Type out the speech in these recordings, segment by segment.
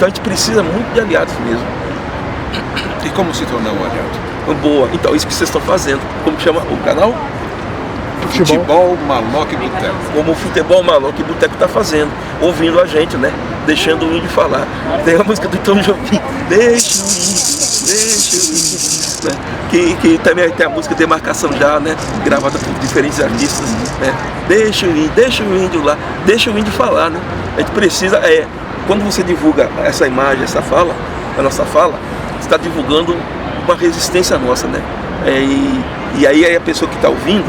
Então a gente precisa muito de aliados mesmo. E como se tornar um aliado? Boa, então isso que vocês estão fazendo. Como chama o canal? Futebol Maloca e Boteco. Como o Futebol Maloca e Boteco está fazendo, ouvindo a gente, né? Deixando o índio falar. Tem a música do Tom Jobim, deixa o índio, né? Que também tem a música Demarcação Já, né? Gravada por diferentes artistas, né? Deixa o índio lá, deixa o índio falar, né? A gente precisa, quando você divulga essa imagem, essa fala, a nossa fala, você está divulgando uma resistência nossa, né? E aí a pessoa que está ouvindo,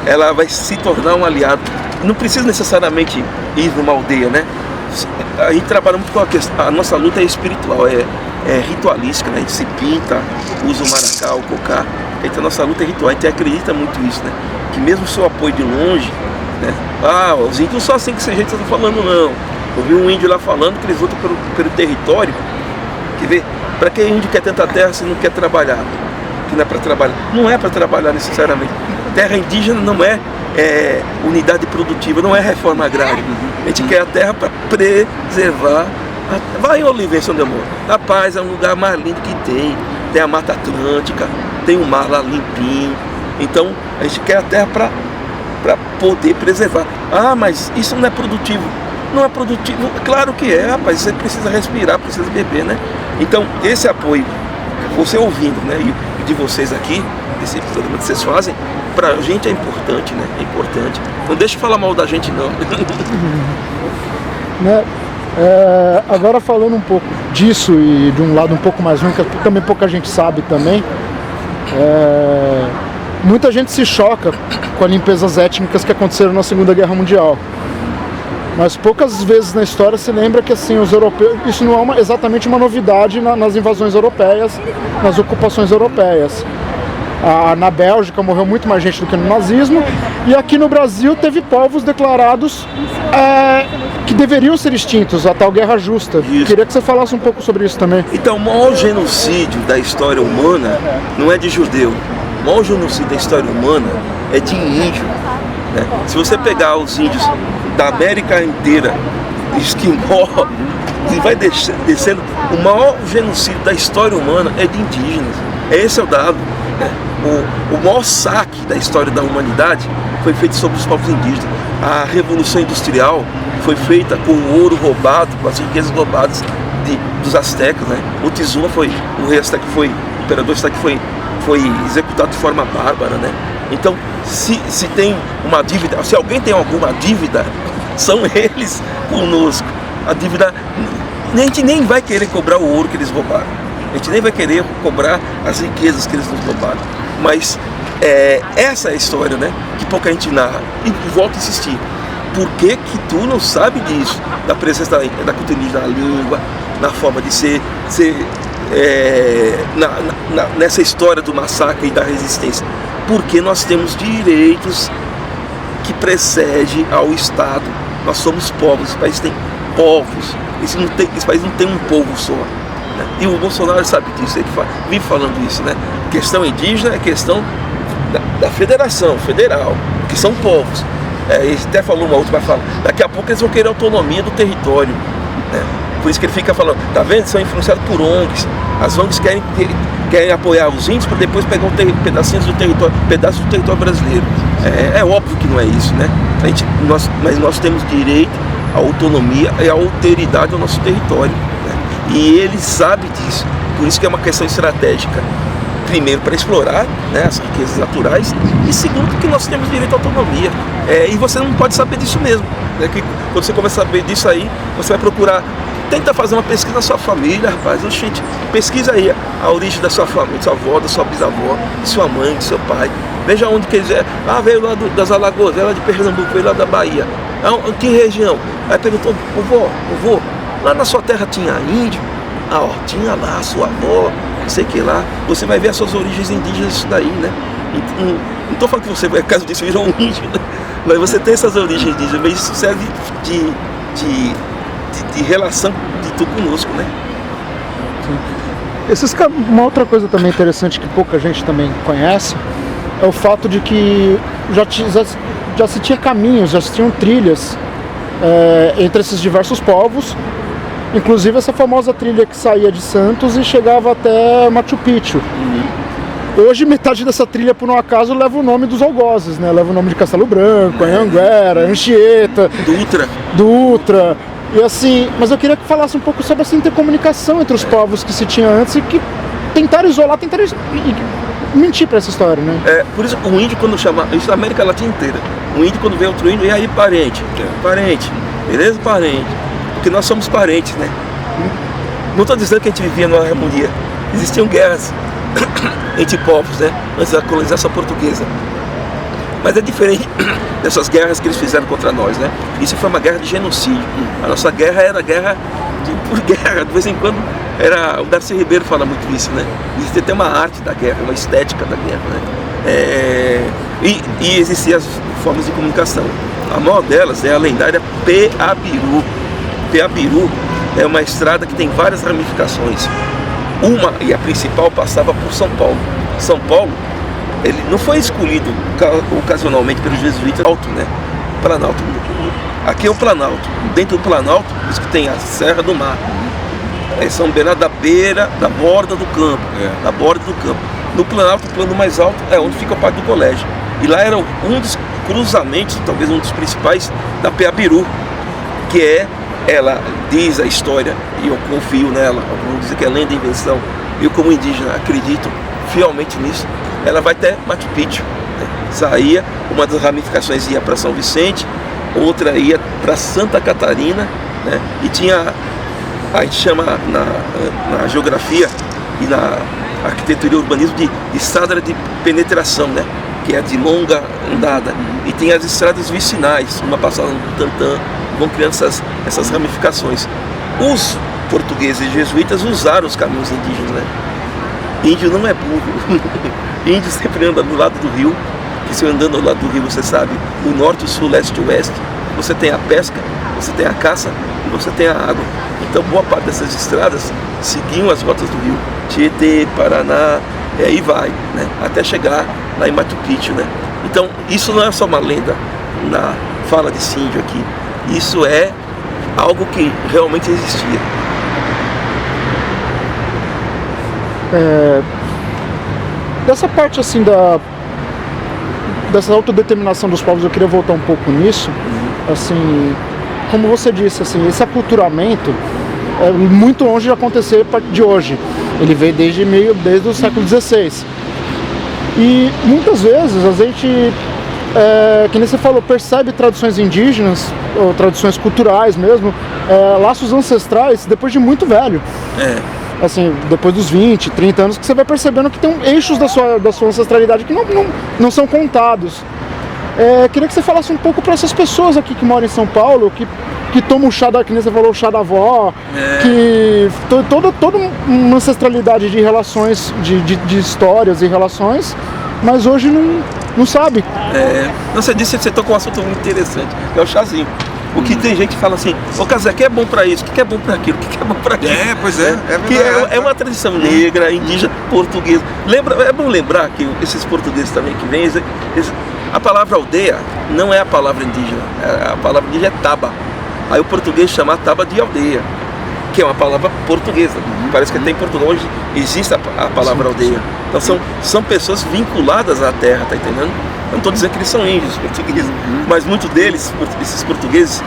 ela vai se tornar um aliado. Não precisa necessariamente ir numa aldeia, né? A gente trabalha muito com a questão, a nossa luta é espiritual, é ritualística, né? A gente se pinta, usa o maracá, o cocá. Então a nossa luta é ritual, a gente acredita muito nisso, né? Que mesmo o seu apoio de longe, né? Os índios não são assim que esse jeito que eu estou falando, não. Eu vi um índio lá falando que eles lutam pelo território. Quer ver? Para que índio quer tanta terra se não quer trabalhar? Que não é para trabalhar. Não é para trabalhar necessariamente. Terra indígena não é unidade produtiva, não é reforma agrária. A gente quer a terra para preservar. Vai em Olivença, onde eu moro. Rapaz, é um lugar mais lindo que tem. Tem a Mata Atlântica, tem o mar lá limpinho. Então a gente quer a terra para poder preservar. Mas isso não é produtivo. Não é produtivo? Claro que é, rapaz. Você precisa respirar, precisa beber, né? Então esse apoio, você ouvindo, né? E de vocês aqui, esse programa que vocês fazem, pra gente é importante, né? É importante. Não deixe de falar mal da gente, não. Né? Agora falando um pouco disso e de um lado um pouco mais ruim, que também pouca gente sabe também, muita gente se choca com as limpezas étnicas que aconteceram na Segunda Guerra Mundial. Mas poucas vezes na história se lembra que assim, os europeus, isso não é exatamente uma novidade nas invasões europeias, nas ocupações europeias. Na Bélgica morreu muito mais gente do que no nazismo, e aqui no Brasil teve povos declarados que deveriam ser extintos, a tal guerra justa. Isso. Queria que você falasse um pouco sobre isso também. Então, o maior genocídio da história humana não é de judeu. O maior genocídio da história humana é de índio, né? Se você pegar os índios da América inteira, esquimó, e vai descendo, o maior genocídio da história humana é de indígenas. Esse é o dado, né? O maior saque da história da humanidade foi feito sobre os povos indígenas. A Revolução Industrial foi feita com o ouro roubado, com as riquezas roubadas dos astecas, né? Moctezuma o rei asteca o imperador asteca foi executado de forma bárbara, né? Então, se tem uma dívida, se alguém tem alguma dívida, são eles conosco. A dívida, a gente nem vai querer cobrar o ouro que eles roubaram. A gente nem vai querer cobrar as riquezas que eles nos roubaram. Mas essa é a história, né? Que pouca gente narra. E volto a insistir. Por que tu não sabe disso? Da presença da cultura indígena na língua, na forma de ser nessa história do massacre e da resistência? Porque nós temos direitos que precedem ao Estado. Nós somos povos, esse país tem povos. Esse país não tem um povo só, né? E o Bolsonaro sabe disso, ele vive falando isso, né? Questão indígena é questão da federação, federal, que são povos. Ele até falou uma última fala, daqui a pouco eles vão querer autonomia do território, né? Por isso que ele fica falando, tá vendo? São influenciados por ONGs. As ONGs querem apoiar os índios para depois pegar pedaços do território brasileiro. É óbvio que não é isso, né? Mas nós temos direito à autonomia e à alteridade ao nosso território, né? E ele sabe disso. Por isso que é uma questão estratégica. Primeiro, para explorar, né, as riquezas naturais, e segundo, que nós temos direito à autonomia. E você não pode saber disso mesmo, né? Que quando você começa a saber disso aí, você vai procurar. Tenta fazer uma pesquisa na sua família, rapaz. Gente, pesquisa aí a origem da sua família, da sua avó, da sua bisavó, de sua mãe, de seu pai. Veja onde que eles vieram. Veio lá das Alagoas, veio lá de Pernambuco, veio lá da Bahia. Que região? Aí perguntou, vovô, lá na sua terra tinha índio? Tinha lá, a sua avó, não sei o que lá. Você vai ver as suas origens indígenas, isso daí, né? Não estou falando que você, caso disso, virou um índio, né? Mas você tem essas origens indígenas, mas isso serve de relação de tu conosco, né? Uma outra coisa também interessante que pouca gente também conhece é o fato de que já se tinha caminhos, já se tinham trilhas entre esses diversos povos, Inclusive essa famosa trilha que saía de Santos e chegava até Machu Picchu. Hoje metade dessa trilha, por um acaso, leva o nome dos algozes, né? Leva o nome de Castelo Branco, Anhanguera, Anchieta, Dutra. E assim, mas eu queria que falasse um pouco sobre essa intercomunicação entre os povos que se tinha antes e que tentaram isolar, tentaram mentir para essa história, né? Por isso o índio, quando chama, isso na América Latina inteira, o índio quando vê outro índio, e aí parente, beleza, parente, porque nós somos parentes, né? Não estou dizendo que a gente vivia numa harmonia, existiam guerras entre povos, né? Antes da colonização portuguesa. Mas é diferente dessas guerras que eles fizeram contra nós, né? Isso foi uma guerra de genocídio. A nossa guerra era guerra por guerra. De vez em quando, o Darcy Ribeiro fala muito isso, né? Existe até uma arte da guerra, uma estética da guerra, né? E existiam as formas de comunicação. A maior delas é a lendária Peabiru. Peabiru é uma estrada que tem várias ramificações. Uma, e a principal, passava por São Paulo. São Paulo, ele não foi escolhido ocasionalmente pelos jesuítas, né? Planalto. Aqui é o Planalto. Dentro do Planalto, diz que tem a Serra do Mar. São Bernardo da beira, da borda do campo. Da borda do campo. No Planalto, o plano mais alto é onde fica o Parque do Colégio. E lá era um dos cruzamentos, talvez um dos principais, da Peabiru, que ela diz a história, e eu confio nela, alguns dizem que é lenda e invenção, eu como indígena acredito fielmente nisso, ela vai até Machu Picchu, né? Saía, uma das ramificações ia para São Vicente, outra ia para Santa Catarina, né? E tinha, a gente chama na geografia e na arquitetura e urbanismo de estrada de penetração, né? Que é de longa andada, e tem as estradas vicinais, uma passada no Tantã, vão criando essas ramificações. Os portugueses e jesuítas usaram os caminhos indígenas, né? Índio não é burro. Índio sempre anda do lado do rio, que se andando do lado do rio, você sabe, o norte, o sul, leste e oeste, você tem a pesca, você tem a caça e você tem a água. Então boa parte dessas estradas seguiam as rotas do rio, Tietê, Paraná, e aí vai, né? Até chegar lá em Machu Picchu, né? Então isso não é só uma lenda na fala de Síndio aqui. Isso é algo que realmente existia. Dessa parte assim dessa autodeterminação dos povos, eu queria voltar um pouco nisso. Assim, como você disse, assim, esse aculturamento é muito longe de acontecer de hoje. Ele veio desde o século XVI. E muitas vezes a gente, que nem você falou, percebe tradições indígenas, ou tradições culturais mesmo, laços ancestrais depois de muito velho. Assim, depois dos 20, 30 anos, que você vai percebendo que tem eixos da sua ancestralidade que não são contados. Queria que você falasse um pouco para essas pessoas aqui que moram em São Paulo, que tomam o chá que nem você falou, o chá da avó, que toda uma ancestralidade de relações, de histórias e relações, mas hoje não sabe. Você disse que você tocou um assunto muito interessante, que é o chazinho. O que tem gente que fala assim, ô Casé, que é bom pra isso, que é bom pra aquilo, que é bom pra aquilo. Pois é. Que é uma tradição negra, indígena, portuguesa. É bom lembrar que esses portugueses também que vêm, a palavra aldeia não é a palavra indígena, a palavra indígena é taba. Aí o português chama a taba de aldeia, que é uma palavra portuguesa. Parece que até em Portugal hoje existe a palavra aldeia. Então são pessoas vinculadas à terra, tá entendendo? Eu não estou dizendo que eles são índios portugueses, mas muitos deles, esses portugueses,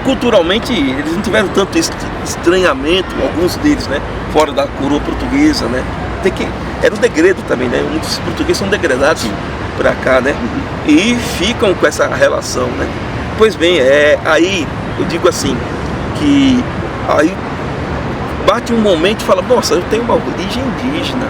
culturalmente, eles não tiveram tanto estranhamento, alguns deles, né? Fora da coroa portuguesa, né? Era um degredo também, né? Muitos portugueses são degredados para cá, né? E ficam com essa relação, né? Pois bem, aí eu digo assim, que aí bate um momento e fala, nossa, eu tenho uma origem indígena.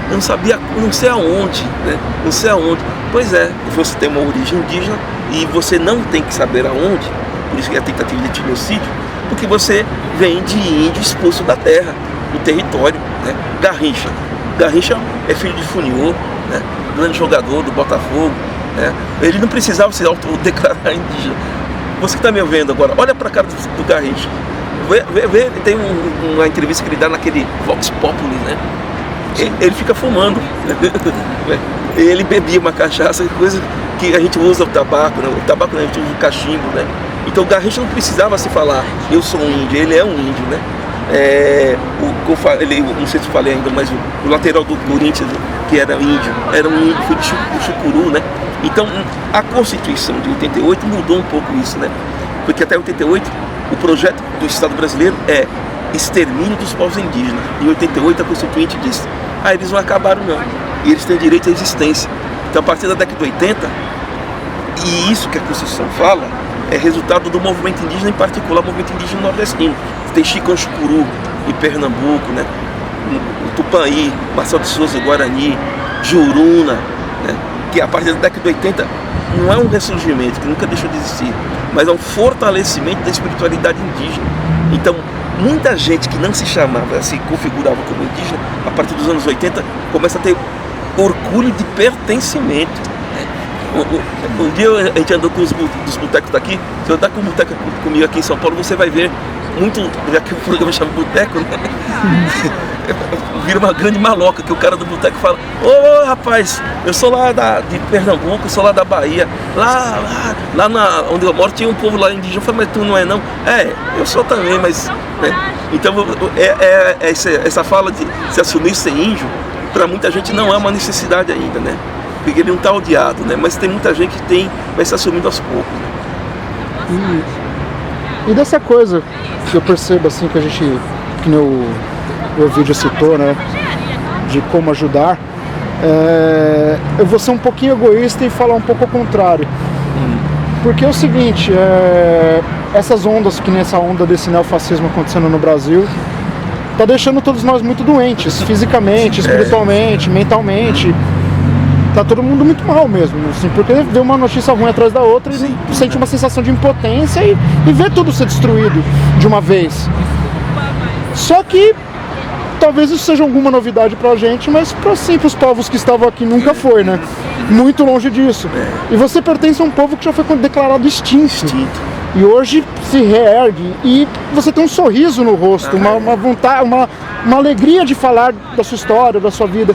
Eu não sabia, não sei aonde, né? Não sei aonde. Pois você tem uma origem indígena e você não tem que saber aonde, por isso que é a tentativa de genocídio, porque você vem de índio expulso da terra, do território, né? Garrincha é filho de Funiô, né? Grande jogador do Botafogo, né? Ele não precisava se autodeclarar indígena. Você que está me vendo agora, olha para a cara do Garrincha. Tem uma entrevista que ele dá naquele Vox Populi, né? Ele fica fumando. Ele bebia uma cachaça, coisa que a gente usa o tabaco, né? O tabaco, né? A gente usa o cachimbo, né? Então o Garrincha não precisava se falar, eu sou um índio, ele é um índio, né? Não sei se eu falei ainda, mas o lateral do Corinthians, que era índio, foi de Chucuru, né? Então a Constituição de 88 mudou um pouco isso, né? Porque até 88 o projeto do Estado brasileiro é extermínio dos povos indígenas. Em 88 a Constituinte disse: eles não acabaram não, e eles têm direito à existência. Então a partir da década de 80, e isso que a Constituição fala, é resultado do movimento indígena, em particular o movimento indígena nordestino. Tem Chico Chucuru em Pernambuco, né? O Tupãí, Marcelo de Souza, Guarani, Juruna, né? Que a partir da década de 80 não é um ressurgimento, que nunca deixou de existir, mas é um fortalecimento da espiritualidade indígena. Então, muita gente que não se chamava, se configurava como indígena, a partir dos anos 80, começa a ter orgulho de pertencimento. Um dia a gente andou com os botecos daqui. Se eu andar com o boteco comigo aqui em São Paulo, você vai ver muito, já que o programa chama boteco, né? Vira uma grande maloca, que o cara do boteco fala: ô rapaz, eu sou lá de Pernambuco, eu sou lá da Bahia, lá onde eu moro tinha um povo lá indígena. Eu falei: mas tu não é não? Eu sou também, mas... Né? Então essa fala de se assumir ser índio, para muita gente não é uma necessidade ainda, né? Porque ele não está odiado, né? Mas tem muita gente que vai se assumindo aos poucos. Né? E dessa coisa que eu percebo, assim, que a gente, que o vídeo citou, né? De como ajudar, eu vou ser um pouquinho egoísta e falar um pouco ao contrário. Porque é o seguinte, essas ondas, que nem essa onda desse neofascismo acontecendo no Brasil, tá deixando todos nós muito doentes, fisicamente, espiritualmente, mentalmente. Tá todo mundo muito mal mesmo, assim, porque vê uma notícia ruim atrás da outra e sente uma sensação de impotência e vê tudo ser destruído de uma vez. Só que talvez isso seja alguma novidade pra gente, mas pros povos que estavam aqui nunca foi, né? Muito longe disso. E você pertence a um povo que já foi declarado extinto. E hoje se reergue e você tem um sorriso no rosto, uma vontade, uma alegria de falar da sua história, da sua vida.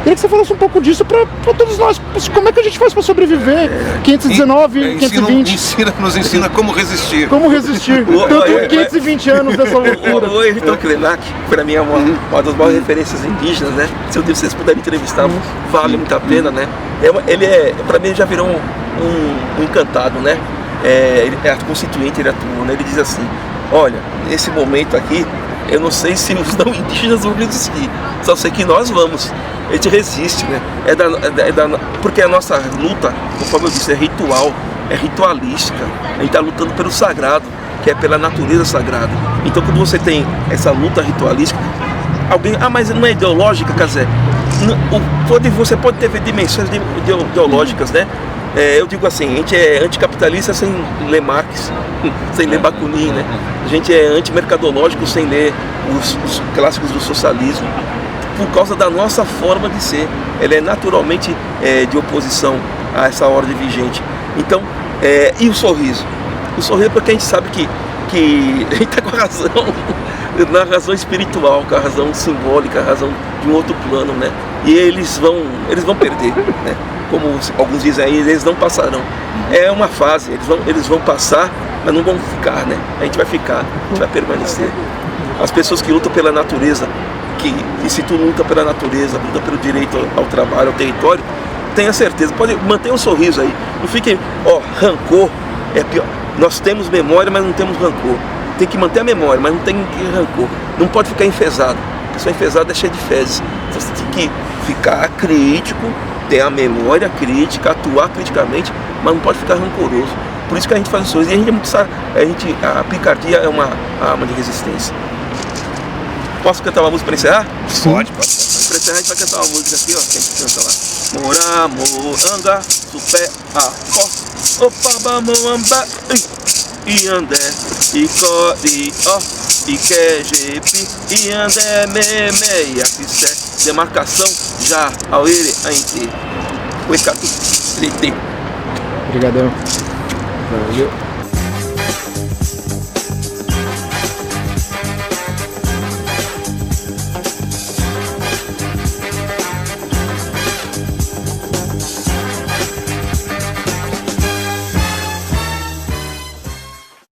Queria que você falasse um pouco disso para todos nós. Como é que a gente faz para sobreviver? 519, 520. Nos ensina como resistir. Como resistir. Tanto 520 anos dessa loucura. O Ayrton Krenak, para mim é uma das maiores referências indígenas, né? Se vocês puderem entrevistar, vale muito a pena, né? Para mim, ele já virou um encantado, né? Ele é constituinte, ele atua, né? Ele diz assim: olha, nesse momento aqui, eu não sei se os não indígenas vão resistir, só sei que nós vamos. A gente resiste, né? Porque a nossa luta, conforme eu disse, é ritual, é ritualística. A gente está lutando pelo sagrado, que é pela natureza sagrada. Então, quando você tem essa luta ritualística, mas não é ideológica, Cazé? Você pode ter dimensões ideológicas, né? Eu digo assim, a gente é anticapitalista sem ler Marx, sem ler Bakunin, né? A gente é antimercadológico sem ler os clássicos do socialismo, por causa da nossa forma de ser. Ela é naturalmente de oposição a essa ordem vigente. Então, e o sorriso? O sorriso é porque a gente sabe que a gente está com a razão, na razão espiritual, com a razão simbólica, a razão de um outro plano, né? E eles vão perder, né? Como alguns dizem aí, eles não passarão. É uma fase, eles vão passar, mas não vão ficar, né? A gente vai ficar, a gente vai permanecer. As pessoas que lutam pela natureza, que se tu luta pela natureza, luta pelo direito ao trabalho, ao território, tenha certeza, pode manter um sorriso aí. Não fiquem, rancor é pior. Nós temos memória, mas não temos rancor. Tem que manter a memória, mas não tem rancor. Não pode ficar enfesado. A pessoa enfesada é cheia de fezes. Então você tem que ficar crítico, ter a memória crítica, atuar criticamente, mas não pode ficar rancoroso. Por isso que a gente faz as coisas. E a picardia é uma arma de resistência. Posso cantar uma música para encerrar? Pode. Para encerrar a gente vai cantar uma música aqui, ó. Que a gente canta lá. Moramoranga, supé, acó, opabamoamba, iandé, icori, ó, iquejepi, iandé, memeia, quissé, demarcação, já, auere, ainte, uecatu, lite. Obrigadão. Valeu.